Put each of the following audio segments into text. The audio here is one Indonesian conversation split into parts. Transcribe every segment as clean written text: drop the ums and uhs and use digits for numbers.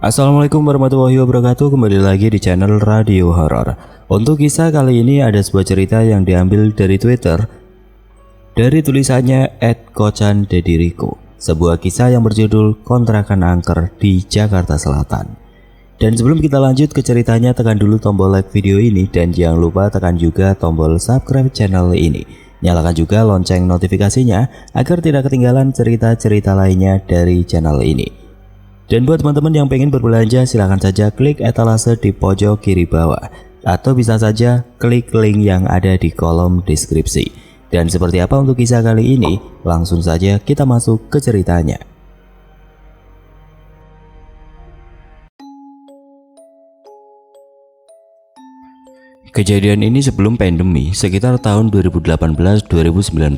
Assalamualaikum warahmatullahi wabarakatuh. Kembali lagi di channel Radio Horor. Untuk kisah kali ini ada sebuah cerita yang diambil dari Twitter dari tulisannya @kocandediriku. Sebuah kisah yang berjudul Kontrakan Angker di Jakarta Selatan. Dan sebelum kita lanjut ke ceritanya, tekan dulu tombol like video ini dan jangan lupa tekan juga tombol subscribe channel ini. Nyalakan juga lonceng notifikasinya agar tidak ketinggalan cerita-cerita lainnya dari channel ini. Dan buat teman-teman yang pengen berbelanja, silahkan saja klik etalase di pojok kiri bawah, atau bisa saja klik link yang ada di kolom deskripsi. Dan seperti apa untuk kisah kali ini, langsung saja kita masuk ke ceritanya. Kejadian ini sebelum pandemi, sekitar tahun 2018-2019.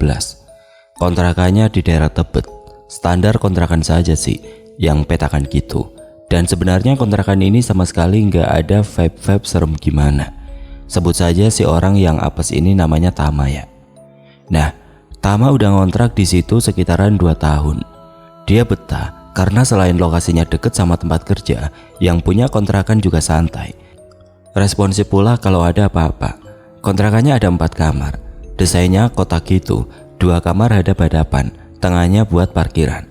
Kontrakannya di daerah Tebet, standar kontrakan saja sih, yang petakan gitu. Dan sebenarnya kontrakan ini sama sekali nggak ada vibe-vibe serem gimana. Sebut saja si orang yang apes ini namanya Tama ya. Nah, Tama udah ngontrak di situ sekitaran 2 tahun. Dia betah karena selain lokasinya deket sama tempat kerja, yang punya kontrakan juga santai. Responsif pula kalau ada apa-apa. Kontrakannya ada 4 kamar. Desainnya kotak gitu, 2 kamar hadap-hadapan, tengahnya buat parkiran.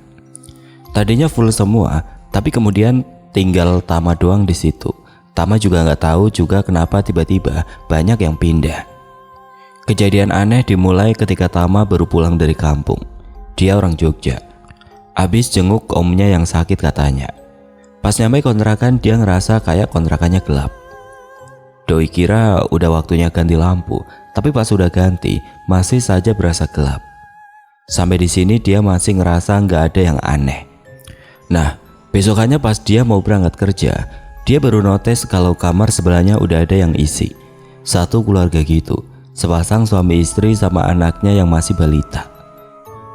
Tadinya full semua, tapi kemudian tinggal Tama doang di situ. Tama juga nggak tahu juga kenapa tiba-tiba banyak yang pindah. Kejadian aneh dimulai ketika Tama baru pulang dari kampung. Dia orang Jogja. Abis jenguk omnya yang sakit katanya. Pas nyampe kontrakan dia ngerasa kayak kontrakannya gelap. Doi kira udah waktunya ganti lampu, tapi pas udah ganti masih saja berasa gelap. Sampai di sini dia masih ngerasa nggak ada yang aneh. Nah, besokannya pas dia mau berangkat kerja, dia baru notice kalau kamar sebelahnya udah ada yang isi. Satu keluarga gitu, sepasang suami istri sama anaknya yang masih balita.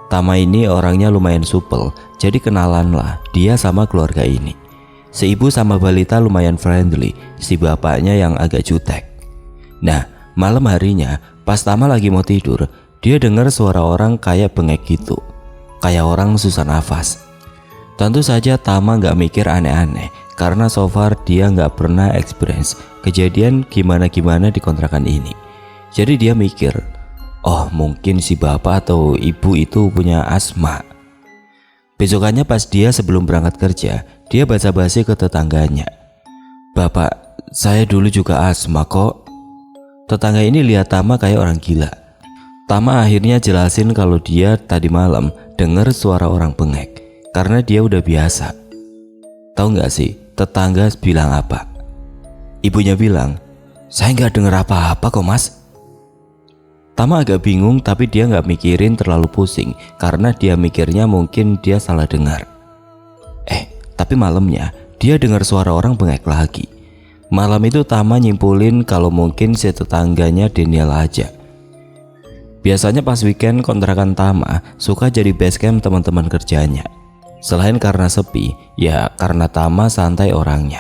Tama ini orangnya lumayan supel, jadi kenalan lah dia sama keluarga ini. Si ibu sama balita lumayan friendly, si bapaknya yang agak jutek. Nah, malam harinya pas Tama lagi mau tidur, dia dengar suara orang kayak bengek gitu, kayak orang susah nafas. Tentu saja Tama nggak mikir aneh-aneh karena so far dia nggak pernah experience kejadian gimana-gimana di kontrakan ini. Jadi dia mikir, oh mungkin si bapak atau ibu itu punya asma. Besokannya pas dia sebelum berangkat kerja, dia basa-basi ke tetangganya. Bapak, saya dulu juga asma kok. Tetangga ini lihat Tama kayak orang gila. Tama akhirnya jelasin kalau dia tadi malam dengar suara orang bengek. Karena dia udah biasa. Tahu nggak sih tetangga bilang apa? Ibunya bilang, saya nggak dengar apa-apa kok mas. Tama agak bingung tapi dia nggak mikirin terlalu pusing karena dia mikirnya mungkin dia salah dengar. Tapi malamnya dia dengar suara orang bengek lagi. Malam itu Tama nyimpulin kalau mungkin si tetangganya Daniel aja. Biasanya pas weekend kontrakan Tama suka jadi base camp teman-teman kerjanya. Selain karena sepi, ya karena Tama santai orangnya.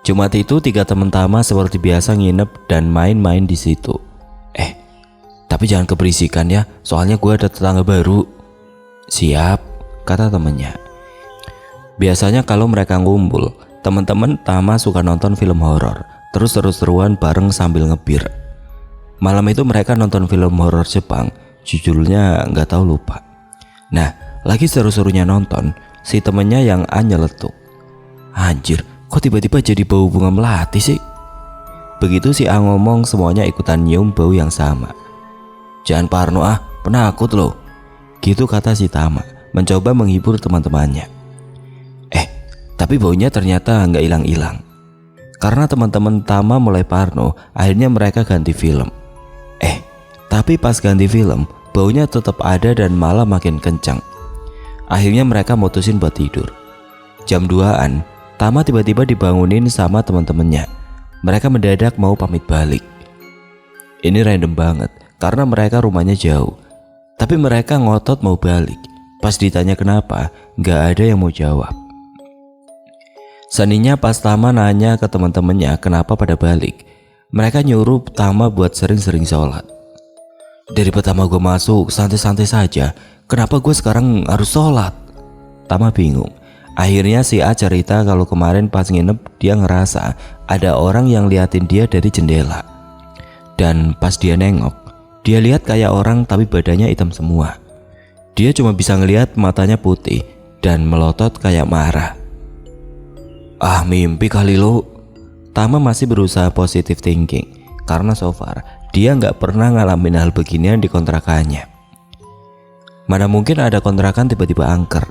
Jumat itu 3 teman Tama seperti biasa nginep dan main-main di situ. Tapi jangan keberisikan ya, soalnya gue ada tetangga baru. Siap, kata temennya. Biasanya kalau mereka ngumpul, teman-teman Tama suka nonton film horor, terus seru-seruan bareng sambil ngebir. Malam itu mereka nonton film horor Jepang, judulnya nggak tahu lupa. Nah, lagi seru-serunya nonton, si temennya yang A nyeletuk. Anjir, kok tiba-tiba jadi bau bunga melati sih? Begitu si A ngomong, semuanya ikutan nyium bau yang sama. Jangan parno penakut loh. Gitu kata si Tama, mencoba menghibur teman-temannya. Tapi baunya ternyata nggak hilang-hilang. Karena teman-teman Tama mulai parno, akhirnya mereka ganti film. Tapi pas ganti film, baunya tetap ada dan malah makin kencang. Akhirnya mereka mutusin buat tidur. Jam 2-an, Tama tiba-tiba dibangunin sama teman-temannya. Mereka mendadak mau pamit balik. Ini random banget karena mereka rumahnya jauh. Tapi mereka ngotot mau balik. Pas ditanya kenapa, nggak ada yang mau jawab. Seninya pas Tama nanya ke teman-temannya kenapa pada balik, mereka nyuruh Tama buat sering-sering sholat. Dari pertama gue masuk santai-santai saja, kenapa gue sekarang harus sholat? Tama bingung. Akhirnya si A cerita kalau kemarin pas nginep dia ngerasa ada orang yang liatin dia dari jendela. Dan pas dia nengok, dia lihat kayak orang tapi badannya hitam semua. Dia cuma bisa ngelihat matanya putih dan melotot kayak marah. Ah, mimpi kali lo. Tama masih berusaha positive thinking karena so far dia nggak pernah ngalamin hal beginian di kontrakannya. Mana mungkin ada kontrakan tiba-tiba angker.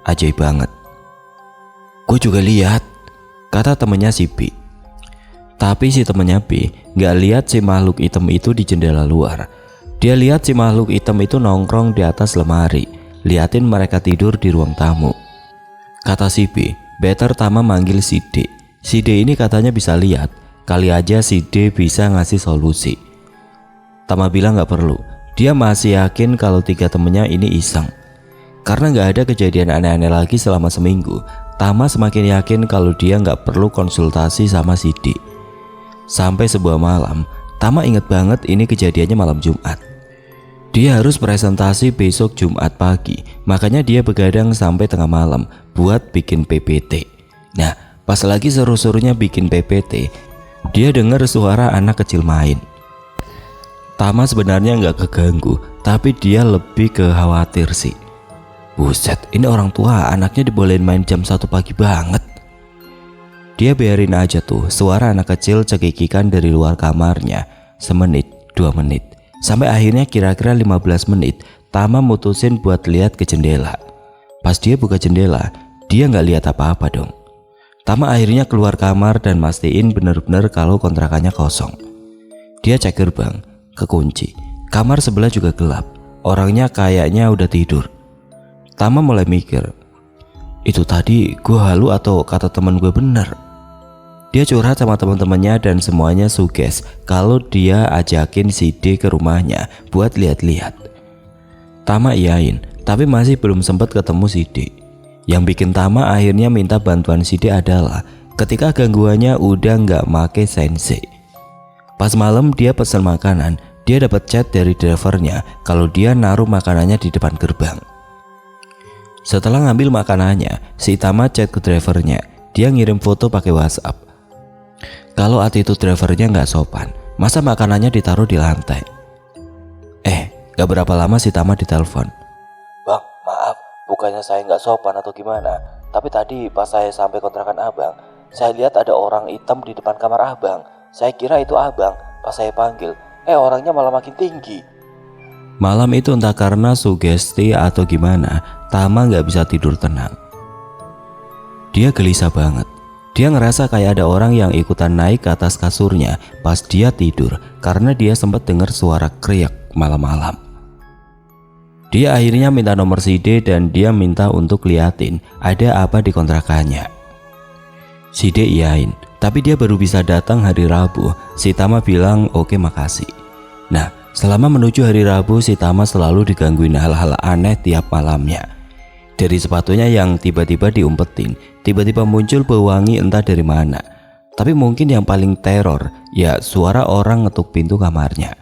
Ajaib banget. Gue juga lihat, kata temennya si B. Tapi si temennya B nggak lihat si makhluk hitam itu di jendela luar. Dia lihat si makhluk hitam itu nongkrong di atas lemari, liatin mereka tidur di ruang tamu. Kata si B, better Tama manggil si D. Si D ini katanya bisa lihat, kali aja si D bisa ngasih solusi. Tama bilang gak perlu, dia masih yakin kalau 3 temennya ini iseng. Karena gak ada kejadian aneh-aneh lagi selama seminggu, Tama semakin yakin kalau dia gak perlu konsultasi sama si D. Sampai sebuah malam, Tama inget banget ini kejadiannya malam Jumat. Dia harus presentasi besok Jumat pagi, makanya dia begadang sampai tengah malam buat bikin PPT. Nah, pas lagi seru-serunya bikin PPT, dia dengar suara anak kecil main. Tama sebenarnya nggak keganggu, tapi dia lebih khawatir sih. Buset, ini orang tua anaknya dibolehin main jam 1 pagi banget. Dia biarin aja tuh suara anak kecil cekikikan dari luar kamarnya, semenit, 2 menit. Sampai akhirnya kira-kira 15 menit, Tama mutusin buat lihat ke jendela. Pas dia buka jendela, dia nggak lihat apa-apa dong. Tama akhirnya keluar kamar dan mastiin bener-bener kalau kontrakannya kosong. Dia cek gerbang, kekunci. Kamar sebelah juga gelap. Orangnya kayaknya udah tidur. Tama mulai mikir, itu tadi gue halu atau kata temen gue bener? Dia curhat sama teman-temannya dan semuanya suges kalau dia ajakin si D ke rumahnya buat lihat-lihat. Tama iyain, tapi masih belum sempat ketemu si D. Yang bikin Tama akhirnya minta bantuan si D adalah ketika gangguannya udah nggak make sensei. Pas malam dia pesan makanan, dia dapat chat dari drivernya kalau dia naruh makanannya di depan gerbang. Setelah ngambil makanannya, si Tama chat ke drivernya. Dia ngirim foto pakai WhatsApp. Kalau attitude drivernya nggak sopan, masa makanannya ditaruh di lantai? Gak berapa lama si Tama ditelepon. Bang, maaf, bukannya saya nggak sopan atau gimana, tapi tadi pas saya sampai kontrakan abang, saya lihat ada orang hitam di depan kamar abang. Saya kira itu abang, pas saya panggil, orangnya malah makin tinggi. Malam itu entah karena sugesti atau gimana, Tama gak bisa tidur tenang. Dia gelisah banget. Dia ngerasa kayak ada orang yang ikutan naik ke atas kasurnya pas dia tidur karena dia sempat dengar suara kriak malam-malam. Dia akhirnya minta nomor si D dan dia minta untuk liatin ada apa di kontrakannya. Si D iyain, tapi dia baru bisa datang hari Rabu. Si Tama bilang oke makasih. Nah, selama menuju hari Rabu, si Tama selalu digangguin hal-hal aneh tiap malamnya. Dari sepatunya yang tiba-tiba diumpetin, tiba-tiba muncul bau wangi entah dari mana. Tapi mungkin yang paling teror ya suara orang ngetuk pintu kamarnya.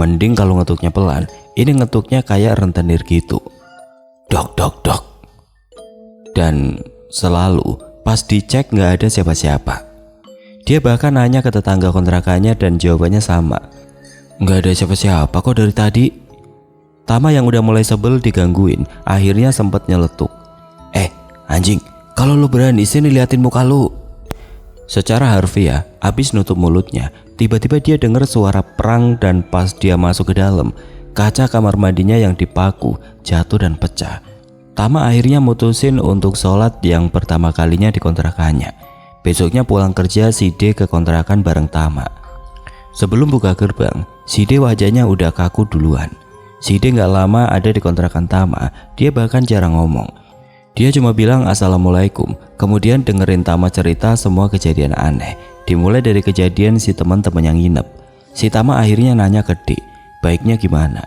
Mending kalau ngetuknya pelan, ini ngetuknya kayak rentenir gitu. Dok dok dok. Dan selalu pas dicek gak ada siapa-siapa. Dia bahkan nanya ke tetangga kontrakannya dan jawabannya sama. Gak ada siapa-siapa kok dari tadi. Tama yang udah mulai sebel digangguin akhirnya sempat nyeletuk. Anjing, kalau lu berani sini liatin muka lu. Secara harfiah, abis nutup mulutnya, tiba-tiba dia dengar suara perang dan pas dia masuk ke dalam, kaca kamar mandinya yang dipaku jatuh dan pecah. Tama akhirnya mutusin untuk sholat yang pertama kalinya di kontrakannya. Besoknya pulang kerja si D ke kontrakan bareng Tama. Sebelum buka gerbang, si D wajahnya udah kaku duluan. Si D gak lama ada di kontrakan Tama, dia bahkan jarang ngomong. Dia cuma bilang assalamualaikum, kemudian dengerin Tama cerita semua kejadian aneh. Dimulai dari kejadian si teman-teman yang nginep. Si Tama akhirnya nanya ke D, baiknya gimana?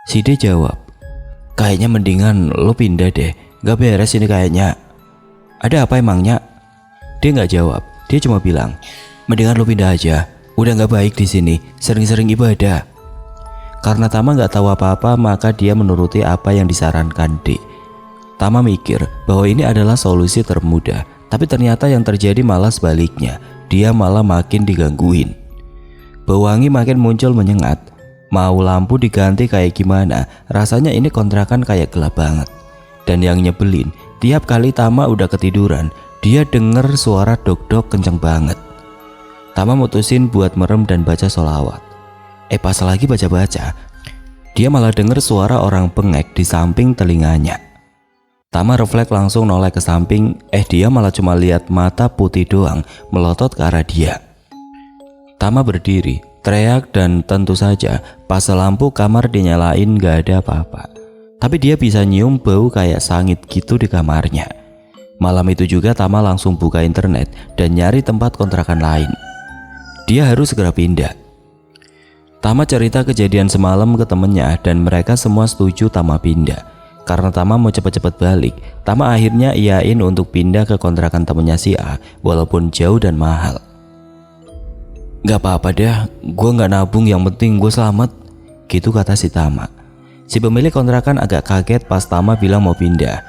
Si D jawab, kayaknya mendingan lo pindah deh, gak beres ini kayaknya. Ada apa emangnya? Dia gak jawab, dia cuma bilang, mendingan lo pindah aja, udah gak baik di sini, sering-sering ibadah. Karena Tama gak tahu apa-apa, maka dia menuruti apa yang disarankan D. Tama mikir bahwa ini adalah solusi termudah, tapi ternyata yang terjadi malah sebaliknya. Dia malah makin digangguin. Bau wangi makin muncul menyengat. Mau lampu diganti kayak gimana, rasanya ini kontrakan kayak gelap banget. Dan yang nyebelin, tiap kali Tama udah ketiduran, dia denger suara dok-dok kenceng banget. Tama mutusin buat merem dan baca sholawat. Pas lagi baca-baca, dia malah denger suara orang bengek di samping telinganya. Tama refleks langsung noleh ke samping, dia malah cuma lihat mata putih doang melotot ke arah dia. Tama berdiri, teriak, dan tentu saja pas lampu kamar dinyalain gak ada apa-apa. Tapi dia bisa nyium bau kayak sangit gitu di kamarnya. Malam itu juga Tama langsung buka internet dan nyari tempat kontrakan lain. Dia harus segera pindah. Tama cerita kejadian semalam ke temennya dan mereka semua setuju Tama pindah. Karena Tama mau cepet-cepet balik, Tama akhirnya iyain untuk pindah ke kontrakan temennya si A, walaupun jauh dan mahal. Gak apa-apa deh, gue gak nabung, yang penting gue selamat, gitu kata si Tama. Si pemilik kontrakan agak kaget pas Tama bilang mau pindah.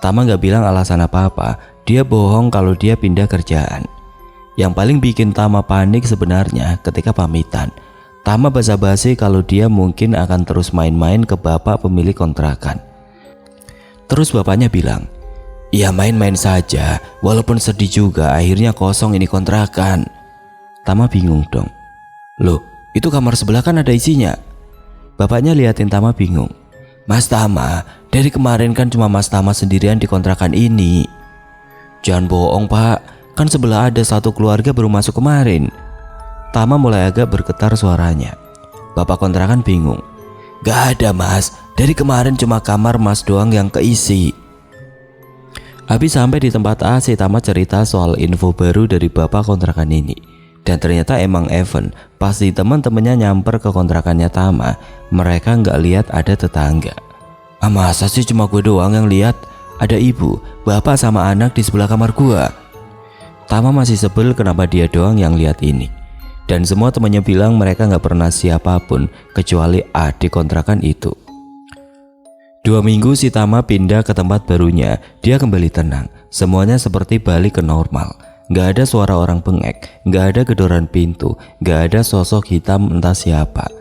Tama gak bilang alasan apa-apa, dia bohong kalau dia pindah kerjaan. Yang paling bikin Tama panik sebenarnya ketika pamitan, Tama basa-basi kalau dia mungkin akan terus main-main ke bapak pemilik kontrakan. Terus bapaknya bilang, "Ya main-main saja, walaupun sedih juga akhirnya kosong ini kontrakan." Tama bingung dong. "Loh, itu kamar sebelah kan ada isinya." Bapaknya liatin Tama bingung. "Mas Tama, dari kemarin kan cuma Mas Tama sendirian di kontrakan ini." "Jangan bohong pak, kan sebelah ada satu keluarga baru masuk kemarin." Tama mulai agak bergetar suaranya. Bapak kontrakan bingung. "Gak ada mas, dari kemarin cuma kamar mas doang yang keisi." Habis sampai di tempat A, si Tama cerita soal info baru dari bapak kontrakan ini. Dan ternyata emang Evan, pasti teman-temannya nyamper ke kontrakannya Tama, mereka nggak lihat ada tetangga. Masa sih cuma gue doang yang lihat? Ada ibu, bapak sama anak di sebelah kamar gua." Tama masih sebel kenapa dia doang yang lihat ini. Dan semua temannya bilang mereka nggak pernah siapapun kecuali A di kontrakan itu. 2 minggu si Tama pindah ke tempat barunya, dia kembali tenang. Semuanya seperti balik ke normal. Nggak ada suara orang bengek, nggak ada gedoran pintu, nggak ada sosok hitam entah siapa.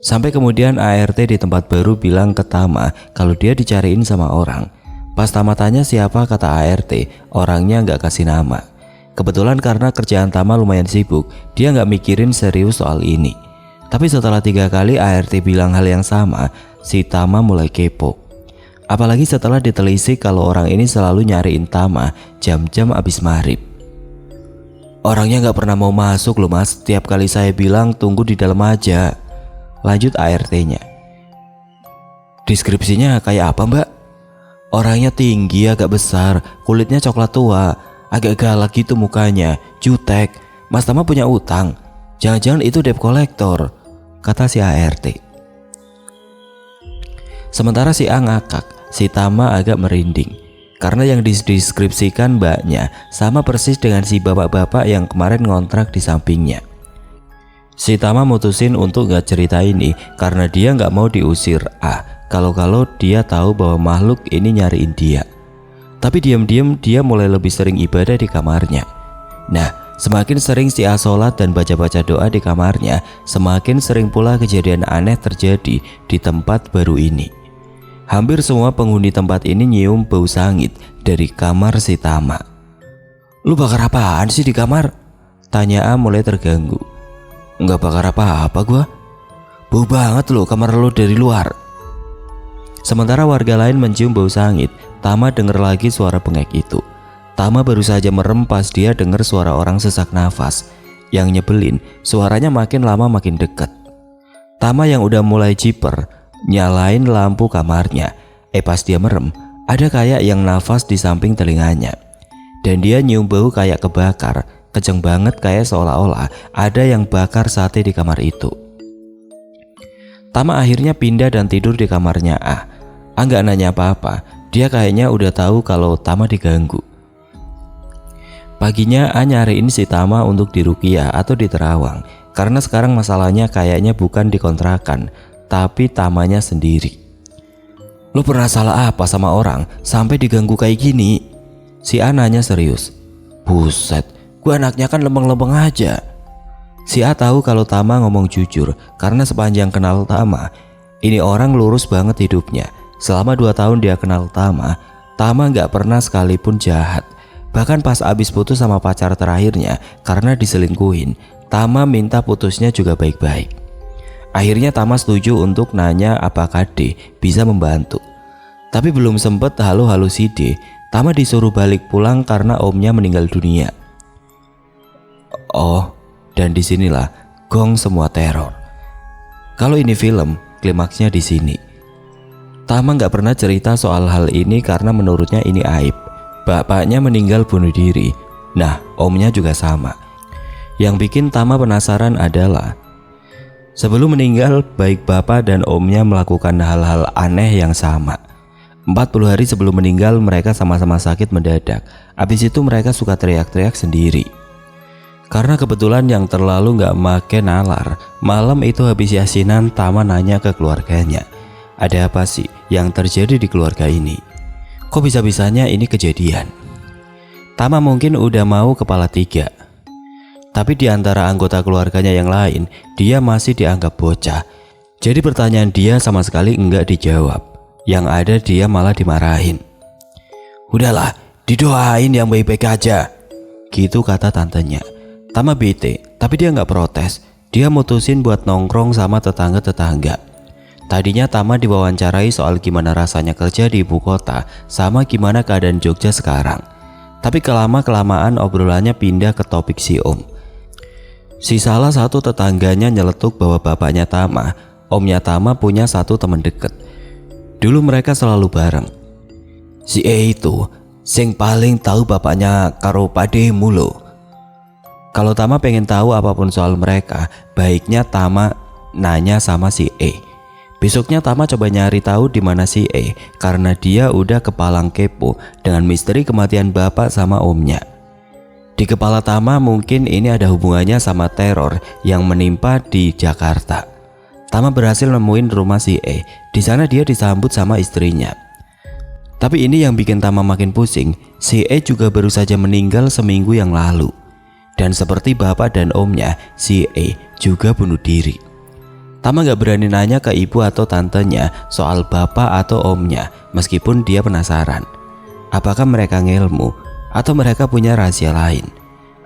Sampai kemudian ART di tempat baru bilang ke Tama kalau dia dicariin sama orang. Pas Tama tanya siapa, kata ART, orangnya nggak kasih nama. Kebetulan karena kerjaan Tama lumayan sibuk, dia nggak mikirin serius soal ini. Tapi setelah 3 kali ART bilang hal yang sama, si Tama mulai kepo. Apalagi setelah ditelisik kalau orang ini selalu nyariin Tama jam-jam abis maghrib. "Orangnya nggak pernah mau masuk loh mas, tiap kali saya bilang tunggu di dalam aja." Lanjut ART-nya. "Deskripsinya kayak apa mbak?" "Orangnya tinggi, agak besar, kulitnya coklat tua, agak galak gitu mukanya, jutek. Mas Tama punya utang, jangan-jangan itu debt collector," kata si ART. Sementara si A ngakak, si Tama agak merinding. Karena yang dideskripsikan mbaknya sama persis dengan si bapak-bapak yang kemarin ngontrak di sampingnya. Si Tama mutusin untuk gak cerita ini karena dia gak mau diusir A kalau dia tahu bahwa makhluk ini nyariin dia. Tapi diam-diam dia mulai lebih sering ibadah di kamarnya. Nah, semakin sering si A sholat dan baca-baca doa di kamarnya, semakin sering pula kejadian aneh terjadi di tempat baru ini. Hampir semua penghuni tempat ini nyium bau sangit dari kamar si Tama. "Lu bakar apaan sih di kamar?" tanya A mulai terganggu. "Nggak bakar apa-apa gua. Bau banget loh kamar lu dari luar." Sementara warga lain mencium bau sangit, Tama dengar lagi suara bengek itu. Tama baru saja merem pas dia dengar suara orang sesak nafas. Yang nyebelin, suaranya makin lama makin dekat. Tama yang udah mulai jiper, nyalain lampu kamarnya. Pas dia merem, ada kayak yang nafas di samping telinganya. Dan dia nyium bau kayak kebakar, kenceng banget kayak seolah-olah ada yang bakar sate di kamar itu. Tama akhirnya pindah dan tidur di kamarnya A. A nggak nanya apa-apa, dia kayaknya udah tahu kalau Tama diganggu. Paginya A nyariin si Tama untuk diruqyah atau diterawang, karena sekarang masalahnya kayaknya bukan di kontrakan, tapi Tamanya sendiri. Lu pernah salah apa sama orang sampai diganggu kayak gini? Si A nanya serius. Buset, gue anaknya kan lempeng-lempeng aja. Si A tahu kalau Tama ngomong jujur karena sepanjang kenal Tama, ini orang lurus banget hidupnya. Selama 2 tahun dia kenal Tama, Tama gak pernah sekalipun jahat. Bahkan pas abis putus sama pacar terakhirnya karena diselingkuhin, Tama minta putusnya juga baik-baik. Akhirnya Tama setuju untuk nanya apakah D bisa membantu. Tapi belum sempet halo-halo si D, Tama disuruh balik pulang karena omnya meninggal dunia. Oh, dan disinilah gong semua teror. Kalau ini film, klimaksnya di sini. Tama gak pernah cerita soal hal ini karena menurutnya ini aib. Bapaknya meninggal bunuh diri. Nah, omnya juga sama. Yang bikin Tama penasaran adalah sebelum meninggal, baik bapak dan omnya melakukan hal-hal aneh yang sama. 40 hari sebelum meninggal mereka sama-sama sakit mendadak. Habis itu mereka suka teriak-teriak sendiri. Karena kebetulan yang terlalu gak make nalar, malam itu habis yasinan Tama nanya ke keluarganya, ada apa sih yang terjadi di keluarga ini? Kok bisa-bisanya ini kejadian? Tama mungkin udah mau kepala 3. Tapi di antara anggota keluarganya yang lain, dia masih dianggap bocah. Jadi pertanyaan dia sama sekali enggak dijawab. Yang ada dia malah dimarahin. Udahlah, didoain yang baik-baik aja, gitu kata tantenya. Tama bete, tapi dia nggak protes. Dia mutusin buat nongkrong sama tetangga-tetangga. Tadinya Tama diwawancarai soal gimana rasanya kerja di ibu kota sama gimana keadaan Jogja sekarang. Tapi kelama-kelamaan obrolannya pindah ke topik si Om. Si salah satu tetangganya nyeletuk bahwa bapaknya Tama, omnya Tama punya satu teman deket. Dulu mereka selalu bareng. Si E itu sing paling tahu bapaknya karo pademu lo. Kalau Tama pengen tahu apapun soal mereka, baiknya Tama nanya sama si E. Besoknya Tama coba nyari tahu di mana si E karena dia udah kepalang kepo dengan misteri kematian bapak sama omnya. Di kepala Tama mungkin ini ada hubungannya sama teror yang menimpa di Jakarta. Tama berhasil nemuin rumah si E. Di sana dia disambut sama istrinya. Tapi ini yang bikin Tama makin pusing. Si E juga baru saja meninggal seminggu yang lalu. Dan seperti bapak dan omnya, si E juga bunuh diri. Tama gak berani nanya ke ibu atau tantenya soal bapak atau omnya, meskipun dia penasaran. Apakah mereka ngelmu atau mereka punya rahasia lain?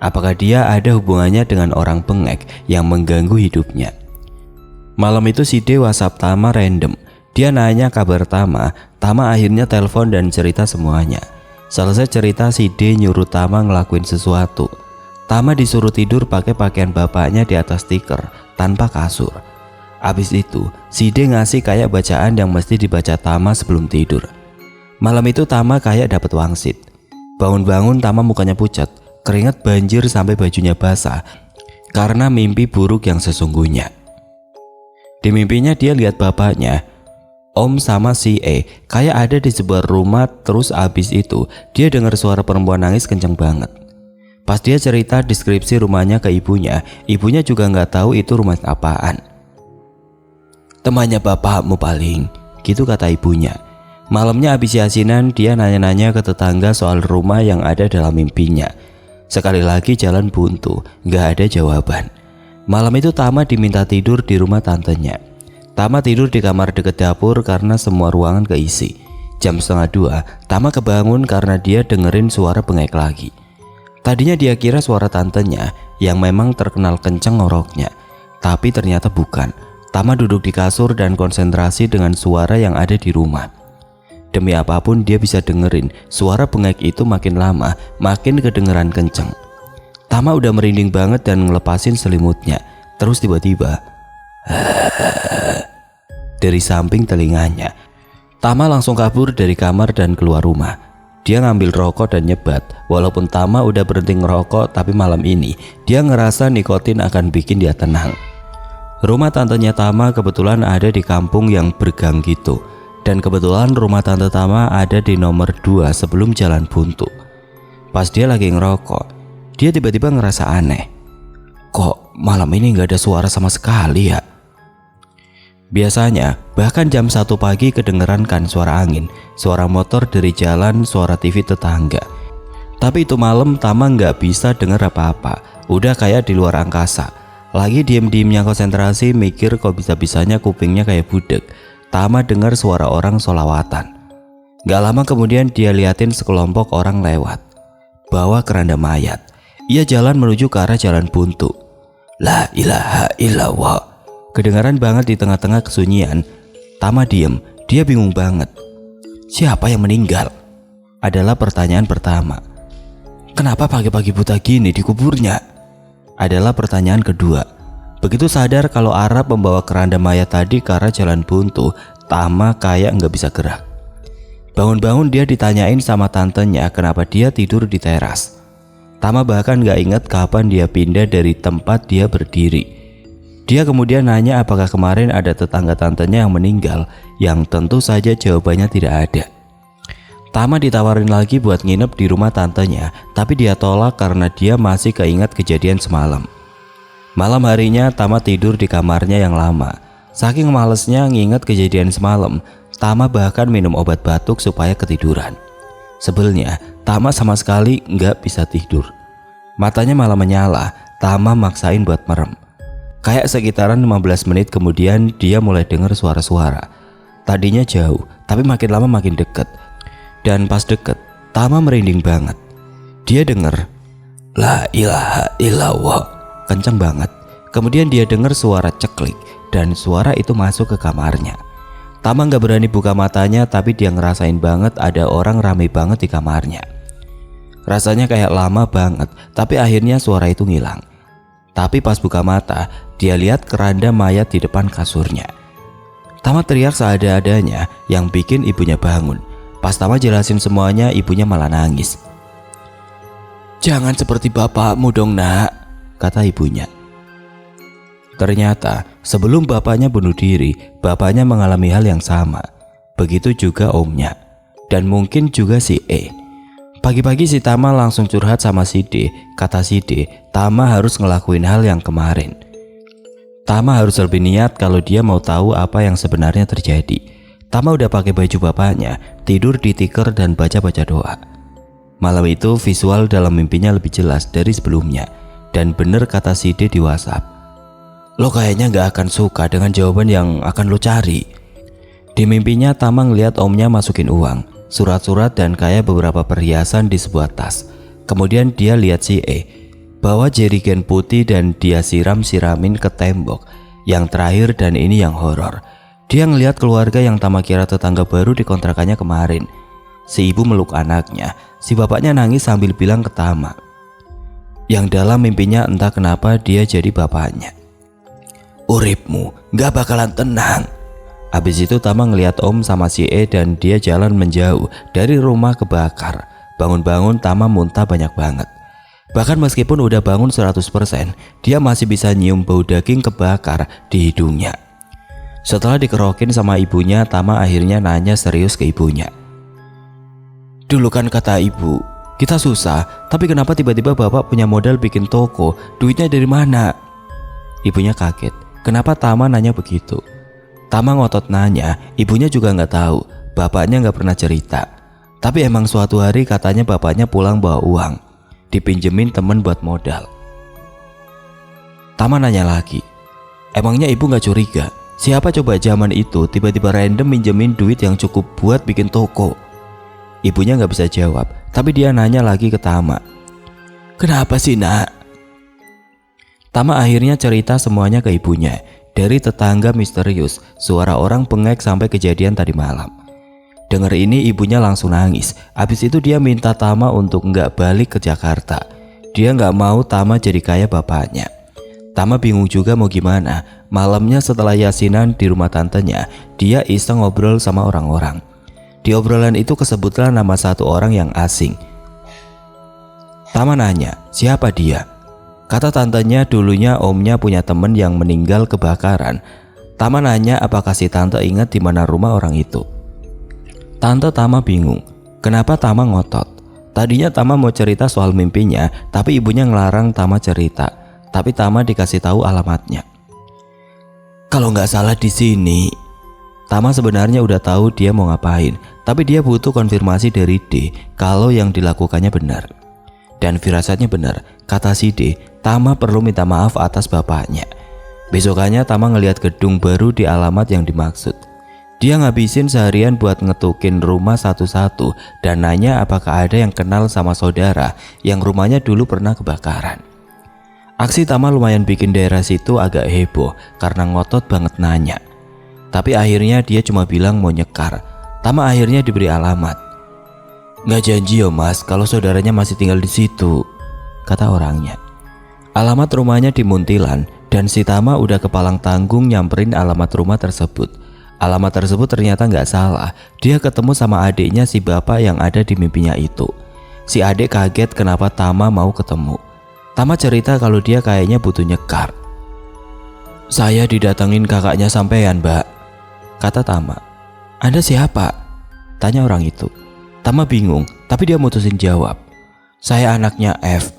Apakah dia ada hubungannya dengan orang bengek yang mengganggu hidupnya? Malam itu si D WhatsApp Tama random. Dia nanya kabar Tama. Tama akhirnya telepon dan cerita semuanya. Selesai cerita, si D nyuruh Tama ngelakuin sesuatu. Tama disuruh tidur pakai pakaian bapaknya di atas tikar tanpa kasur. Abis itu si D ngasih kayak bacaan yang mesti dibaca Tama sebelum tidur. Malam itu Tama kayak dapet wangsit. Bangun-bangun Tama mukanya pucat, keringat banjir sampai bajunya basah karena mimpi buruk yang sesungguhnya. Di mimpinya dia lihat bapaknya, Om sama si E kayak ada di sebuah rumah. Terus abis itu dia dengar suara perempuan nangis kenceng banget. Pas dia cerita deskripsi rumahnya ke ibunya, ibunya juga nggak tahu itu rumah apaan. Temannya bapakmu paling, gitu kata ibunya. Malamnya habis yasinan dia nanya-nanya ke tetangga soal rumah yang ada dalam mimpinya. Sekali lagi jalan buntu, nggak ada jawaban. Malam itu Tama diminta tidur di rumah tantenya. Tama tidur di kamar deket dapur karena semua ruangan keisi. Jam 1:30 Tama kebangun karena dia dengerin suara bengek lagi. Tadinya dia kira suara tantenya yang memang terkenal kenceng ngoroknya, tapi ternyata bukan. Tama duduk di kasur dan konsentrasi dengan suara yang ada di rumah. Demi apapun dia bisa dengerin suara bengek itu makin lama makin kedengeran kenceng. Tama udah merinding banget dan ngelepasin selimutnya. Terus tiba-tiba dari samping telinganya. Tama langsung kabur dari kamar dan keluar rumah. Dia ngambil rokok dan nyebat. Walaupun Tama udah berhenti ngerokok, tapi malam ini dia ngerasa nikotin akan bikin dia tenang. Rumah tantenya Tama kebetulan ada di kampung yang bergang gitu. Dan kebetulan rumah tante Tama ada di nomor 2 sebelum jalan buntu. Pas dia lagi ngerokok, dia tiba-tiba ngerasa aneh. Kok malam ini gak ada suara sama sekali ya? Biasanya bahkan jam 1 pagi kedengeran kan suara angin, suara motor dari jalan, suara TV tetangga. Tapi itu malam Tama nggak bisa denger apa-apa, udah kayak di luar angkasa. Lagi diem-diemnya konsentrasi mikir kok bisa-bisanya kupingnya kayak budek. Tama dengar suara orang sholawatan. Gak lama kemudian dia liatin sekelompok orang lewat, bawa keranda mayat. Ia jalan menuju ke arah jalan buntu. La ilaha illallah. Kedengaran banget di tengah-tengah kesunyian. Tama diem, dia bingung banget. Siapa yang meninggal? Adalah pertanyaan pertama. Kenapa pagi-pagi buta gini di kuburnya? Adalah pertanyaan kedua. Begitu sadar kalau arah pembawa keranda mayat tadi ke arah jalan buntu, Tama kayak nggak bisa gerak. Bangun-bangun dia ditanyain sama tantenya kenapa dia tidur di teras. Tama bahkan nggak ingat kapan dia pindah dari tempat dia berdiri. Dia kemudian nanya apakah kemarin ada tetangga tantenya yang meninggal, yang tentu saja jawabannya tidak ada. Tama ditawarin lagi buat nginep di rumah tantenya, tapi dia tolak karena dia masih keingat kejadian semalam. Malam harinya Tama tidur di kamarnya yang lama. Saking malesnya nginget kejadian semalam, Tama bahkan minum obat batuk supaya ketiduran. Sebelnya, Tama sama sekali nggak bisa tidur. Matanya malah menyala, Tama maksain buat merem. Kayak sekitaran 15 menit kemudian dia mulai dengar suara-suara. Tadinya jauh, tapi makin lama makin deket. Dan pas deket, Tama merinding banget. Dia dengar La ilaha illallah, kencang banget. Kemudian dia dengar suara ceklik dan suara itu masuk ke kamarnya. Tama gak berani buka matanya, tapi dia ngerasain banget ada orang rame banget di kamarnya. Rasanya kayak lama banget, tapi akhirnya suara itu ngilang. Tapi pas buka mata, dia lihat keranda mayat di depan kasurnya. Tama teriak seada-adanya yang bikin ibunya bangun. Pas Tama jelasin semuanya, ibunya malah nangis. Jangan seperti bapakmu dong nak, kata ibunya. Ternyata sebelum bapaknya bunuh diri, bapaknya mengalami hal yang sama. Begitu juga omnya, dan mungkin juga si E. Pagi-pagi si Tama langsung curhat sama si D. Kata si D, Tama harus ngelakuin hal yang kemarin. Tama harus lebih niat kalau dia mau tahu apa yang sebenarnya terjadi. Tama udah pakai baju bapaknya, tidur di tikar dan baca-baca doa. Malam itu visual dalam mimpinya lebih jelas dari sebelumnya. Dan bener kata si D di WhatsApp, lo kayaknya gak akan suka dengan jawaban yang akan lo cari. Di mimpinya Tama ngeliat omnya masukin uang, surat-surat dan kayak beberapa perhiasan di sebuah tas. Kemudian dia lihat si E bawa jerigen putih dan dia siram-siramin ke tembok. Yang terakhir dan ini yang horor, dia ngelihat keluarga yang Tama kira tetangga baru di kontrakannya kemarin. Si ibu meluk anaknya, si bapaknya nangis sambil bilang ke Tama. Yang dalam mimpinya entah kenapa dia jadi bapaknya. Uripmu gak bakalan tenang. Habis itu Tama ngeliat om sama si E dan dia jalan menjauh dari rumah kebakar. Bangun-bangun Tama muntah banyak banget. Bahkan meskipun udah bangun 100%, dia masih bisa nyium bau daging kebakar di hidungnya. Setelah dikerokin sama ibunya, Tama akhirnya nanya serius ke ibunya. Dulu kan kata ibu, kita susah, tapi kenapa tiba-tiba bapak punya modal bikin toko? Duitnya dari mana? Ibunya kaget, kenapa Tama nanya begitu? Tama ngotot nanya, ibunya juga nggak tahu, bapaknya nggak pernah cerita. Tapi emang suatu hari katanya bapaknya pulang bawa uang, dipinjemin temen buat modal. Tama nanya lagi, emangnya ibu nggak curiga? Siapa coba zaman itu tiba-tiba random minjemin duit yang cukup buat bikin toko? Ibunya nggak bisa jawab, tapi dia nanya lagi ke Tama. Kenapa sih nak? Tama akhirnya cerita semuanya ke ibunya. Dari tetangga misterius, suara orang bengek sampai kejadian tadi malam. Dengar ini ibunya langsung nangis. Habis itu dia minta Tama untuk nggak balik ke Jakarta. Dia nggak mau Tama jadi kayak bapaknya. Tama bingung juga mau gimana. Malamnya setelah yasinan di rumah tantenya, dia iseng ngobrol sama orang-orang. Di obrolan itu kesebutan nama satu orang yang asing. Tama nanya, siapa dia? Kata tantenya dulunya omnya punya temen yang meninggal kebakaran. Tama nanya apakah si tante ingat di mana rumah orang itu. Tante Tama bingung, kenapa Tama ngotot. Tadinya Tama mau cerita soal mimpinya, tapi ibunya ngelarang Tama cerita. Tapi Tama dikasih tahu alamatnya. Kalau nggak salah di sini. Tama sebenarnya udah tahu dia mau ngapain, tapi dia butuh konfirmasi dari D kalau yang dilakukannya benar. Dan firasatnya benar, kata si D, Tama perlu minta maaf atas bapaknya. Besokannya Tama ngelihat gedung baru di alamat yang dimaksud. Dia ngabisin seharian buat ngetukin rumah satu-satu dan nanya apakah ada yang kenal sama saudara yang rumahnya dulu pernah kebakaran. Aksi Tama lumayan bikin daerah situ agak heboh karena ngotot banget nanya. Tapi akhirnya dia cuma bilang mau nyekar. Tama akhirnya diberi alamat. Nggak janji yo mas kalau saudaranya masih tinggal di situ, kata orangnya. Alamat rumahnya di Muntilan dan si Tama udah kepalang tanggung nyamperin alamat rumah tersebut. Alamat tersebut ternyata nggak salah. Dia ketemu sama adiknya si bapak yang ada di mimpinya itu. Si adik kaget kenapa Tama mau ketemu. Tama cerita kalau dia kayaknya butuh nyekar. Saya didatengin kakaknya sampean, Mbak, kata Tama. Anda siapa? Tanya orang itu. Tama bingung, tapi dia mutusin jawab. Saya anaknya F.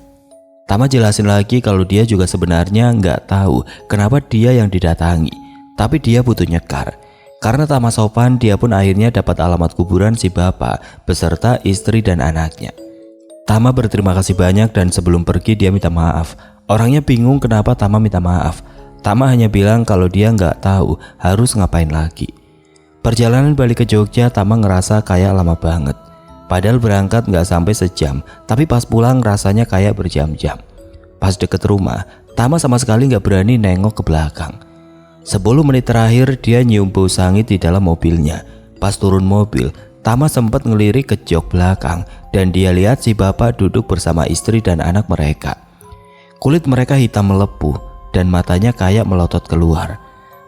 Tama jelasin lagi kalau dia juga sebenarnya nggak tahu kenapa dia yang didatangi, tapi dia butuh nyekar. Karena Tama sopan, dia pun akhirnya dapat alamat kuburan si bapak beserta istri dan anaknya. Tama berterima kasih banyak dan sebelum pergi dia minta maaf. Orangnya bingung kenapa Tama minta maaf. Tama hanya bilang kalau dia nggak tahu harus ngapain lagi. Perjalanan balik ke Jogja Tama ngerasa kayak lama banget. Padahal berangkat nggak sampai sejam, tapi pas pulang rasanya kayak berjam-jam. Pas deket rumah, Tama sama sekali nggak berani nengok ke belakang. 10 menit terakhir dia nyium bau sangit di dalam mobilnya. Pas turun mobil, Tama sempat ngelirik ke jok belakang dan dia lihat si bapak duduk bersama istri dan anak mereka. Kulit mereka hitam melepuh dan matanya kayak melotot keluar.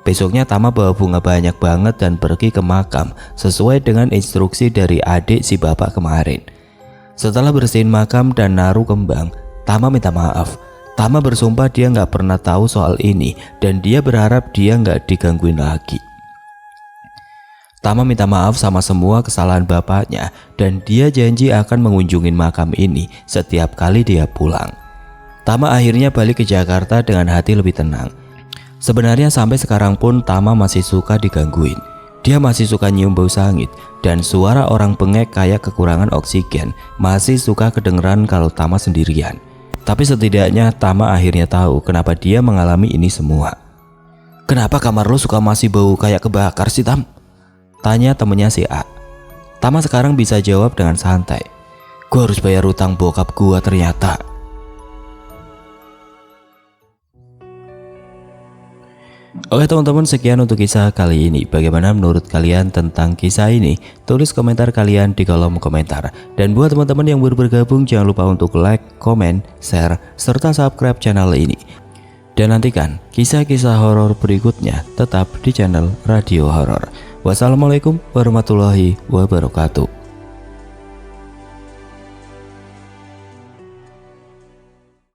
Besoknya Tama bawa bunga banyak banget dan pergi ke makam sesuai dengan instruksi dari adik si bapak kemarin. Setelah bersihin makam dan naruh kembang, Tama minta maaf. Tama bersumpah dia nggak pernah tahu soal ini dan dia berharap dia nggak digangguin lagi. Tama minta maaf sama semua kesalahan bapaknya dan dia janji akan mengunjungi makam ini setiap kali dia pulang. Tama akhirnya balik ke Jakarta dengan hati lebih tenang. Sebenarnya sampai sekarang pun Tama masih suka digangguin. Dia masih suka nyium bau sangit dan suara orang bengek kayak kekurangan oksigen masih suka kedengeran kalau Tama sendirian. Tapi setidaknya Tama akhirnya tahu kenapa dia mengalami ini semua. Kenapa kamar lo suka masih bau kayak kebakar sih, Tam? Tanya temennya si A. Tama sekarang bisa jawab dengan santai. Gue harus bayar utang bokap gue ternyata. Oke teman-teman, sekian untuk kisah kali ini. Bagaimana menurut kalian tentang kisah ini? Tulis komentar kalian di kolom komentar. Dan buat teman-teman yang baru bergabung, jangan lupa untuk like, komen, share, serta subscribe channel ini. Dan nantikan kisah-kisah horor berikutnya tetap di channel Radio Horor. Wassalamualaikum warahmatullahi wabarakatuh.